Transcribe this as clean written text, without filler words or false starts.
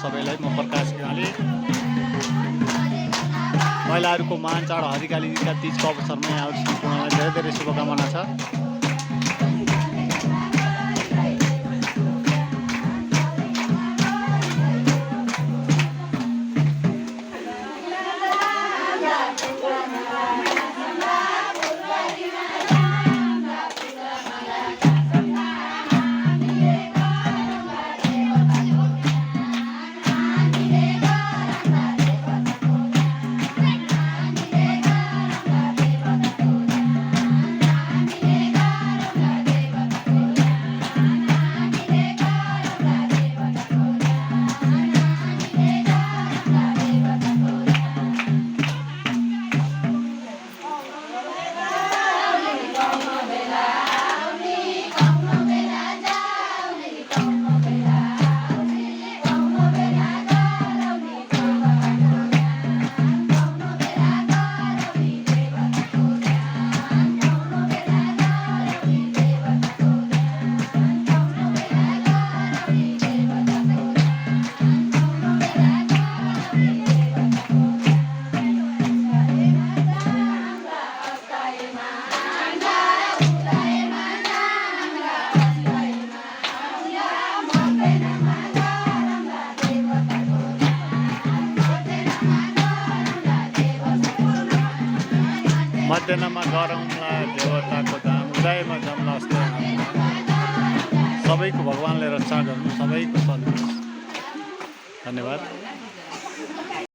सबैलाई। म प्रकाश गाले। महिलाहरूको महान चाड हरिकालीका तीजको अवसरमा यहाँहरू सम्पूर्णलाई धेरै धेरै शुभकामना छ। मध्याहमा गरौँला देवताको दाम, उदयमा जम्ला अस्ते। सबैको भगवानले रक्षा गर्नु, सबैको सल्लाह। धन्यवाद।